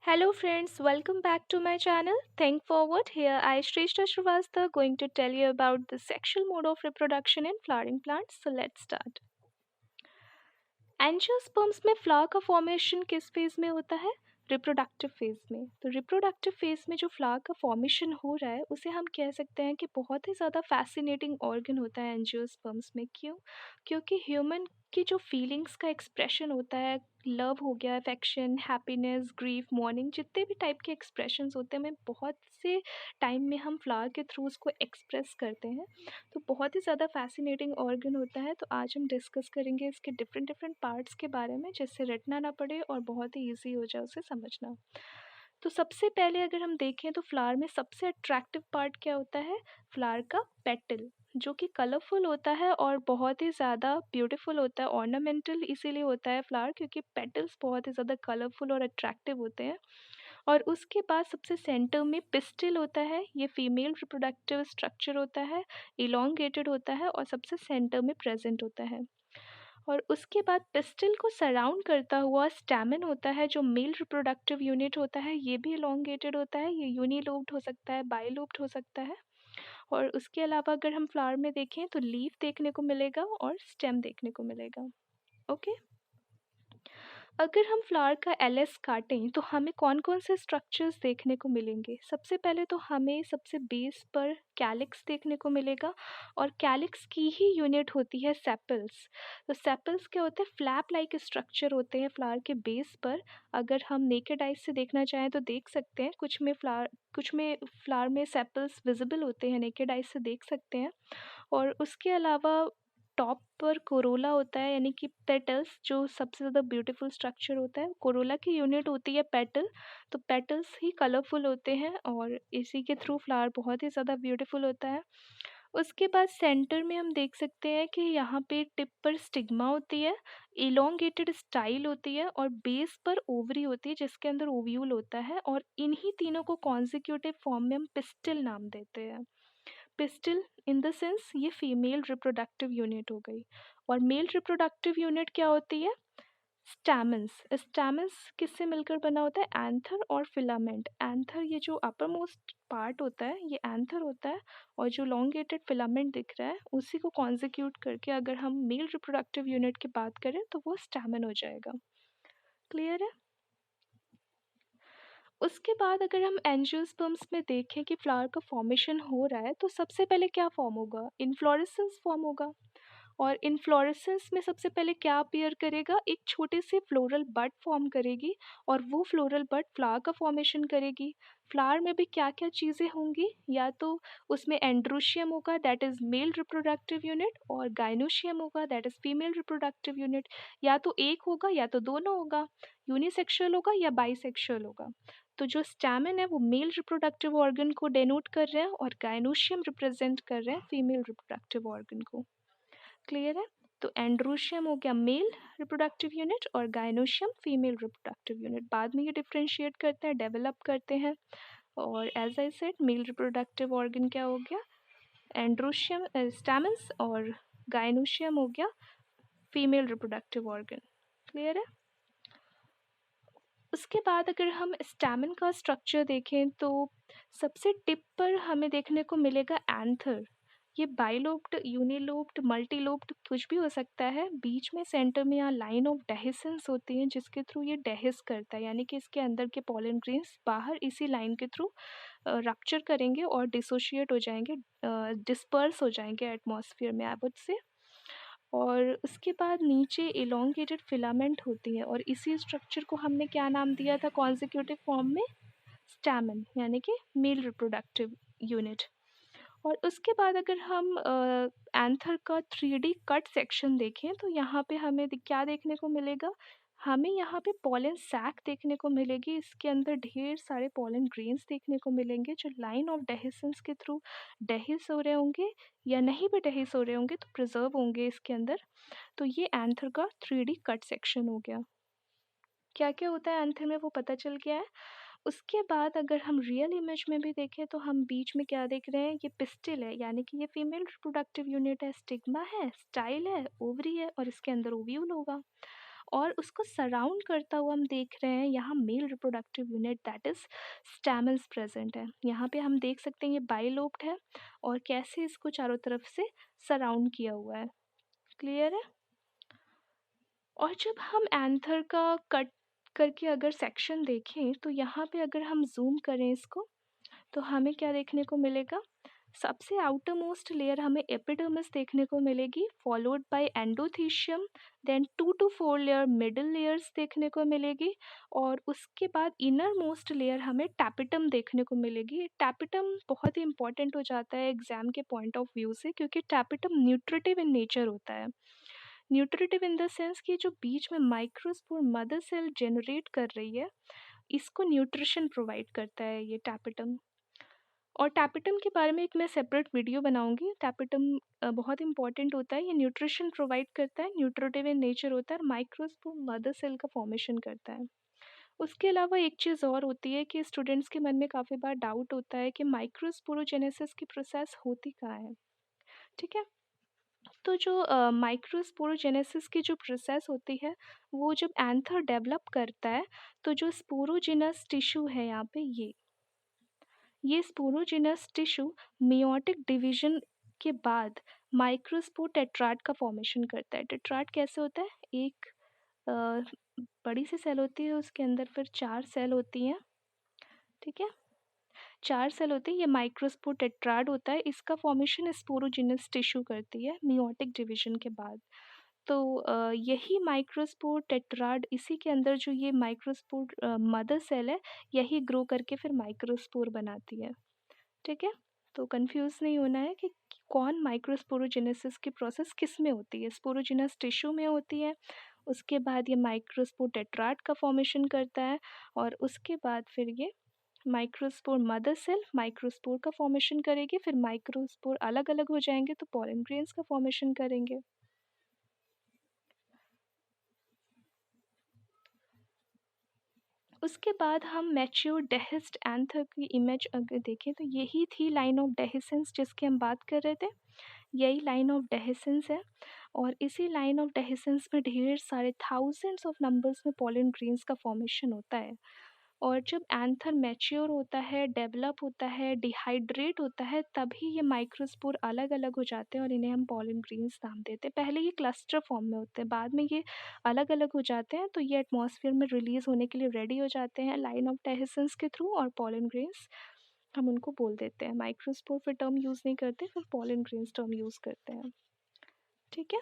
Hello friends, welcome back to my channel. Think Forward. Here I Shrestha Srivastava going to tell you about the sexual mode of reproduction in flowering plants. So let's start. Angiosperms में flower का formation किस phase में होता है? Reproductive phase में। तो reproductive phase में जो फ्लावर का फॉर्मेशन हो रहा है उसे हम कह सकते हैं कि बहुत ही ज़्यादा फैसिनेटिंग ऑर्गन होता है एंजियोस्पर्म्स में। क्यों? क्योंकि ह्यूमन की जो फीलिंग्स का एक्सप्रेशन होता है, लव हो गया, अफेक्शन, हैप्पीनेस, ग्रीफ, मॉर्निंग, जितने भी टाइप के एक्सप्रेशंस होते हैं हमें बहुत से टाइम में हम फ्लावर के थ्रू उसको एक्सप्रेस करते हैं। तो बहुत ही ज़्यादा फैसिनेटिंग ऑर्गन होता है। तो आज हम डिस्कस करेंगे इसके डिफरेंट डिफरेंट पार्ट्स के बारे में, जिससे रटना ना पड़े और बहुत ही ईजी हो जाए उसे समझना। तो सबसे पहले अगर हम देखें तो फ्लावर में सबसे अट्रैक्टिव पार्ट क्या होता है? फ्लावर का पेटल, जो कि कलरफुल होता है और बहुत ही ज़्यादा ब्यूटीफुल होता है। ऑर्नामेंटल इसीलिए होता है फ्लावर क्योंकि पेटल्स बहुत ही ज़्यादा कलरफुल और अट्रैक्टिव होते हैं। और उसके बाद सबसे सेंटर में पिस्टिल होता है। ये फीमेल रिप्रोडक्टिव स्ट्रक्चर होता है, इलोंगेटेड होता है और सबसे सेंटर में प्रेजेंट होता है। और उसके बाद पिस्टिल को सराउंड करता हुआ स्टैमेन होता है, जो मेल रिप्रोडक्टिव यूनिट होता है। ये भी इलोंगेटेड होता है, ये यूनिलोब्ड हो सकता है, बाइलोब्ड हो सकता है। और उसके अलावा अगर हम फ्लावर में देखें तो लीफ देखने को मिलेगा और स्टेम देखने को मिलेगा। ओके, अगर हम फ्लावर का एलएस काटें तो हमें कौन-कौन से स्ट्रक्चर्स देखने को मिलेंगे? सबसे पहले तो हमें सबसे बेस पर कैलिक्स देखने को मिलेगा और कैलिक्स की ही यूनिट होती है सेपल्स। तो सेपल्स क्या होते हैं? फ्लैप लाइक स्ट्रक्चर होते हैं फ्लावर के बेस पर। अगर हम नेकेड आइज से देखना चाहें तो देख सकते हैं, कुछ में फ्लावर में सेपल्स विजिबल होते हैं, नेकेड आइज से देख सकते हैं। और उसके अलावा टॉप पर कोरोला होता है, यानी कि पेटल्स, जो सबसे ज़्यादा ब्यूटीफुल स्ट्रक्चर होता है। कोरोला की यूनिट होती है पेटल। तो पेटल्स ही कलरफुल होते हैं और इसी के थ्रू फ्लावर बहुत ही ज़्यादा ब्यूटीफुल होता है। उसके बाद सेंटर में हम देख सकते हैं कि यहाँ पे टिप पर स्टिग्मा होती है, इलोंगेटेड स्टाइल होती है और बेस पर ओवरी होती है जिसके अंदर ओव्यूल होता है। और इन्हीं तीनों को कॉन्जिक्यूटिव फॉर्म में हम पिस्टिल नाम देते हैं। पिस्टिल इन द सेंस ये फीमेल रिप्रोडक्टिव यूनिट हो गई। और मेल रिप्रोडक्टिव यूनिट क्या होती है? स्टैमेंस। स्टैमेंस किससे मिलकर बना होता है? एंथर और फिलामेंट। एंथर, ये जो अपर मोस्ट पार्ट होता है, ये एंथर होता है। और जो लॉन्गेटेड फिलामेंट दिख रहा है उसी को कॉन्जिक्यूट करके अगर हम मेल रिप्रोडक्टिव यूनिट की बात करें तो वो स्टैमेन हो जाएगा। क्लियर है? उसके बाद अगर हम एंजियोस्पर्म्स में देखें कि फ्लावर का फॉर्मेशन हो रहा है तो सबसे पहले क्या फॉर्म होगा? इन्फ्लोरेसेंस फॉर्म होगा। और इन्फ्लोरेसेंस में सबसे पहले क्या अपीयर करेगा? एक छोटे से फ्लोरल बड फॉर्म करेगी और वो फ्लोरल बड फ्लावर का फॉर्मेशन करेगी। फ्लावर में भी क्या क्या चीज़ें होंगी? या तो उसमें एंड्रोशियम होगा, that is mail reproductive unit, और गाइनोशियम होगा, that is female reproductive unit. या तो एक होगा या तो दोनों होगा, यूनिसेक्सुअल होगा या बाइसेक्सुअल होगा। तो जो स्टैमेन है वो मेल रिप्रोडक्टिव ऑर्गन को डेनोट कर रहे हैं और गाइनोशियम रिप्रेजेंट कर रहे हैं फीमेल रिप्रोडक्टिव ऑर्गन को। क्लियर है? तो एंड्रोशियम हो गया मेल रिप्रोडक्टिव यूनिट और गाइनोशियम फीमेल रिप्रोडक्टिव यूनिट। बाद में ये डिफ्रेंशिएट करते हैं, डेवलप करते हैं। और as I said, male reproductive organ क्या हो गया? एंड्रोशियम, स्टैमेंस, और गाइनोशियम हो गया फीमेल रिप्रोडक्टिव ऑर्गन। क्लियर है? उसके बाद अगर हम स्टैमेन का स्ट्रक्चर देखें तो सबसे टिप पर हमें देखने को मिलेगा एंथर। ये बाइलोब्ड, यूनिलोब्ड, मल्टीलोब्ड कुछ भी हो सकता है। बीच में सेंटर में यहाँ लाइन ऑफ डेहिसेंस होती है जिसके थ्रू ये डेहिस करता है, यानी कि इसके अंदर के पॉलन ग्रेन्स बाहर इसी लाइन के थ्रू रप्चर करेंगे और डिसोशिएट हो जाएंगे, डिस्पर्स हो जाएंगे एटमॉस्फेयर में, आई वुड से। और उसके बाद नीचे इलोंगेटेड फिलामेंट होती है और इसी स्ट्रक्चर को हमने क्या नाम दिया था कॉन्जिक्यूटिव फॉर्म में? स्टैमेन, यानी कि मेल रिप्रोडक्टिव यूनिट। और उसके बाद अगर हम एंथर का 3D कट सेक्शन देखें तो यहाँ पे हमें क्या देखने को मिलेगा? हमें यहाँ पे पॉलन सैक देखने को मिलेगी। इसके अंदर ढेर सारे पॉलन ग्रेन्स देखने को मिलेंगे जो लाइन ऑफ डेहिसेंस के थ्रू डेहिस हो रहे होंगे, या नहीं भी डेहिस हो रहे होंगे तो प्रिजर्व होंगे इसके अंदर। तो ये एंथर का 3D कट सेक्शन हो गया। क्या क्या होता है एंथर में वो पता चल गया है। उसके बाद अगर हम रियल इमेज में भी देखें तो हम बीच में क्या देख रहे हैं? ये पिस्टिल है, यानी कि ये फीमेल रिप्रोडक्टिव यूनिट है, स्टिग्मा है, स्टाइल है, ओवरी है और इसके अंदर ओव्यूल होगा। और उसको सराउंड करता हुआ हम देख रहे हैं यहाँ male reproductive unit that is stamens present है। यहाँ पे हम देख सकते हैं ये बाइलोब्ड है और कैसे इसको चारों तरफ से सराउंड किया हुआ है। क्लियर है? और जब हम एंथर का कट करके अगर सेक्शन देखें तो यहाँ पे अगर हम जूम करें इसको तो हमें क्या देखने को मिलेगा? सबसे आउटर मोस्ट लेयर हमें एपिडर्मिस देखने को मिलेगी, followed by endothecium, then 2 to 4 layer middle layers देखने को मिलेगी और उसके बाद इनर मोस्ट लेयर हमें टैपिटम देखने को मिलेगी। टैपिटम बहुत ही इंपॉर्टेंट हो जाता है एग्जाम के पॉइंट ऑफ व्यू से, क्योंकि टैपिटम न्यूट्रिटिव इन नेचर होता है। न्यूट्रिटिव इन द सेंस कि जो बीच में माइक्रोस्पोर मदर सेल जनरेट कर रही है, इसको न्यूट्रिशन प्रोवाइड करता है ये टैपिटम। और टैपिटम के बारे में एक मैं सेपरेट वीडियो बनाऊंगी। टैपिटम बहुत इंपॉर्टेंट होता है, ये न्यूट्रिशन प्रोवाइड करता है, न्यूट्रिटिव इन नेचर होता है और माइक्रोस्पोर मदर सेल का फॉर्मेशन करता है। उसके अलावा एक चीज़ और होती है कि स्टूडेंट्स के मन में काफ़ी बार डाउट होता है कि माइक्रोस्पोरोजेनेसिस की प्रोसेस होती कहाँ है। ठीक है, तो जो माइक्रोस्पोरोजेनेसिस की जो प्रोसेस होती है वो जब एंथर डेवलप करता है तो जो स्पोरोजिनस टिश्यू है यहाँ पे ये स्पोरोजिनस टिश्यू मेयोटिक डिवीजन के बाद माइक्रोस्पोर टेट्राड का फॉर्मेशन करता है। टेट्राड कैसे होता है? एक अ, बड़ी सी सेल होती है, उसके अंदर फिर 4 सेल होती हैं। ठीक है, 4 सेल होती है, ये माइक्रोस्पोर टेट्राड होता है। इसका फॉर्मेशन स्पोरोजिनस टिश्यू करती है मेयोटिक डिवीजन के बाद। तो यही माइक्रोस्पोर टेट्राड, इसी के अंदर जो ये माइक्रोस्पोर मदर सेल है, यही ग्रो करके फिर माइक्रोस्पोर बनाती है। ठीक है, तो कंफ्यूज नहीं होना है कि कौन माइक्रोस्पोरोजेनेसिस की प्रोसेस किस में होती है। स्पोरोजिनस टिश्यू में होती है, उसके बाद ये माइक्रोस्पोर टेट्राड का फॉर्मेशन करता है और उसके बाद फिर ये माइक्रोस्पोर मदर सेल माइक्रोस्पोर का फॉर्मेशन करेगी, फिर माइक्रोस्पोर अलग अलग हो जाएंगे तो पॉलन ग्रेन्स का फॉर्मेशन करेंगे। उसके बाद हम मैच्योर डेहिस्ड एंथर की इमेज अगर देखें तो यही थी लाइन ऑफ डेहिसेंस जिसकी हम बात कर रहे थे। यही लाइन ऑफ डेहिसेंस है और इसी लाइन ऑफ डेहिसेंस में ढेर सारे थाउजेंड्स ऑफ नंबर्स में पॉलन ग्रेन्स का फॉर्मेशन होता है। और जब एंथर मैच्योर होता है, डेवलप होता है, डिहाइड्रेट होता है, तभी ये माइक्रोस्पोर अलग अलग हो जाते हैं और इन्हें हम पॉलन ग्रेन्स नाम देते हैं। पहले ये क्लस्टर फॉर्म में होते हैं, बाद में ये अलग अलग हो जाते हैं, तो ये एटमॉस्फेयर में रिलीज होने के लिए रेडी हो जाते हैं लाइन ऑफ डेहिसेंस के थ्रू, और पॉलन ग्रेन्स हम उनको बोल देते हैं। माइक्रोस्पोर फिर टर्म यूज़ नहीं करते, फिर पॉलन ग्रेन्स टर्म यूज़ करते हैं। ठीक है,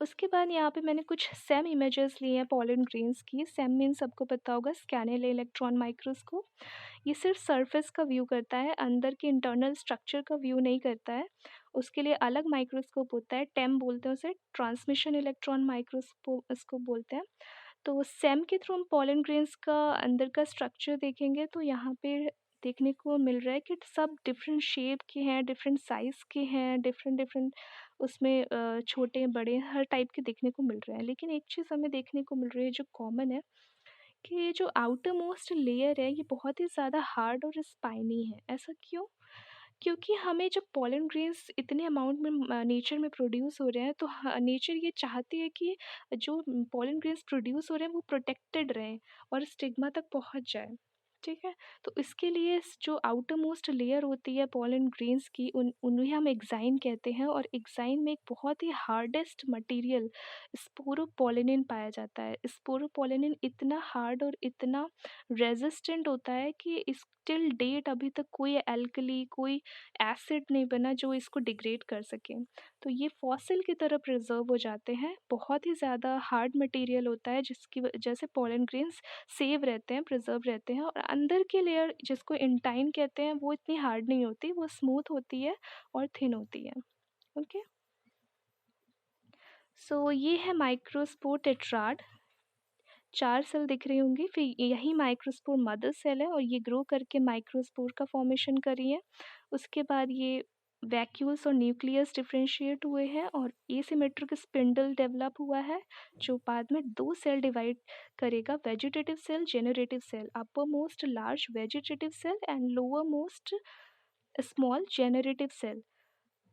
उसके बाद यहाँ पे मैंने कुछ सेम इमेजेस लिए हैं पॉलन ग्रेन्स की। सेम मीन सबको पता होगा, स्कैनियल इलेक्ट्रॉन माइक्रोस्कोप। ये सिर्फ सरफेस का व्यू करता है, अंदर के इंटरनल स्ट्रक्चर का व्यू नहीं करता है। उसके लिए अलग माइक्रोस्कोप होता है, टेम बोलते हैं उसे, ट्रांसमिशन इलेक्ट्रॉन माइक्रोस्कोप इसको बोलते हैं। तो सेम के थ्रू हम पॉलन ग्रेन्स का अंदर का स्ट्रक्चर देखेंगे तो यहाँ पे देखने को मिल रहा है कि सब डिफरेंट शेप के हैं, डिफरेंट साइज़ के हैं, डिफरेंट डिफरेंट उसमें छोटे बड़े हर टाइप के देखने को मिल रहे हैं। लेकिन एक चीज़ हमें देखने को मिल रही है जो कॉमन है, कि ये जो आउटर मोस्ट लेयर है ये बहुत ही ज़्यादा हार्ड और स्पाइनी है। ऐसा क्यों? क्योंकि हमें जब पॉलन ग्रेन्स इतने अमाउंट में नेचर में प्रोड्यूस हो रहे हैं, तो नेचर ये चाहती है कि जो पॉलन ग्रेन्स प्रोड्यूस हो रहे हैं वो प्रोटेक्टेड रहें और स्टिग्मा तक पहुंच जाए। ठीक है, तो इसके लिए जो आउटर मोस्ट लेयर होती है पॉलन ग्रेन्स की, उन्हें हम एक्साइन कहते हैं, और एक्साइन में एक बहुत ही हार्डेस्ट मटेरियल स्पोरोपोलिनिन पाया जाता है। स्पोरोपोलिनिन इतना हार्ड और इतना रेजिस्टेंट होता है कि इस टिल डेट अभी तक कोई एल्कली, कोई एसिड नहीं बना जो इसको डिग्रेड कर सके। तो ये फॉसिल की तरह प्रिजर्व हो जाते हैं। बहुत ही ज़्यादा हार्ड मटेरियल होता है जिसकी जैसे पॉलन ग्रेन्स सेव रहते हैं, प्रिजर्व रहते हैं, और अंदर की लेयर जिसको इंटाइन कहते हैं वो इतनी हार्ड नहीं होती, वो स्मूथ होती है और थिन होती है। ओके, सो ये है माइक्रोस्पोर टेट्राड। 4 सेल दिख रही होंगी, फिर यही माइक्रोस्पोर मदर सेल है और ये ग्रो करके माइक्रोस्पोर का फॉर्मेशन करी है। उसके बाद ये वैक्यूल्स और न्यूक्लियस डिफरेंशिएट हुए हैं और एसिमेट्रिक स्पिंडल डेवलप हुआ है, जो बाद में 2 सेल डिवाइड करेगा, vegetative cell, generative cell. Uppermost large vegetative cell and lowermost small generative cell.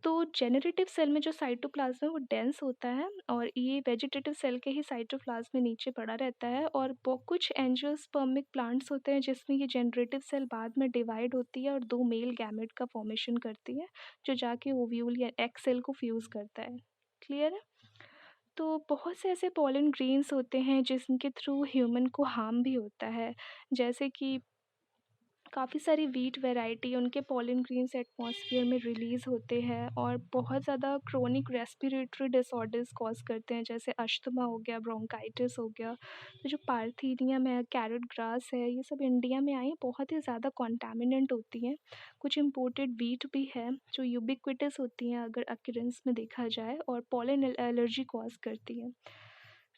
तो जेनरेटिव सेल में जो साइटोप्लाज्म है वो डेंस होता है और ये वेजिटेटिव सेल के ही साइटोप्लाज्म में नीचे पड़ा रहता है। और कुछ एंजियोस्पर्मिक प्लांट्स होते हैं जिसमें ये जेनरेटिव सेल बाद में डिवाइड होती है और दो मेल गैमेट का फॉर्मेशन करती है, जो जाके ओव्यूल या एग सेल को फ्यूज़ करता है। क्लियर है? तो बहुत से ऐसे पॉलन ग्रेन्स होते हैं जिनके थ्रू ह्यूमन को हार्म भी होता है, जैसे कि काफ़ी सारी व्हीट वैरायटी उनके पॉलन ग्रेन्स एटमॉस्फेयर में रिलीज़ होते हैं और बहुत ज़्यादा क्रोनिक रेस्पिरेटरी डिसऑर्डर्स कॉज करते हैं, जैसे अस्थमा हो गया, ब्रोंकाइटिस हो गया। तो जो पार्थेनियम है, कैरेट ग्रास है, ये सब इंडिया में आई बहुत ही ज़्यादा कॉन्टामिनेंट होती हैं। कुछ इम्पोर्टेड व्हीट भी है जो यूबिक्विटस होती हैं अगर अक्यूरेंस में देखा जाए, और पॉलन एलर्जी कॉज करती हैं।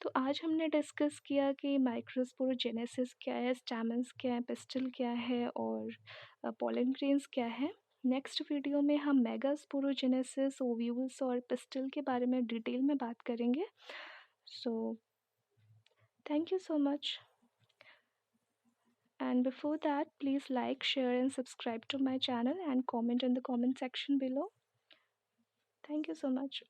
तो आज हमने डिस्कस किया कि माइक्रोस्पोरोजेनेसिस क्या है, स्टैमेंस क्या है, पिस्टल क्या है और पोलन ग्रेन्स क्या है। नेक्स्ट वीडियो में हम मेगास्पोरोजेनेसिस, ओव्यूल्स और पिस्टल के बारे में डिटेल में बात करेंगे। So thank you so much, and before that please like, share and subscribe to my channel and comment in the comment section below. Thank you so much.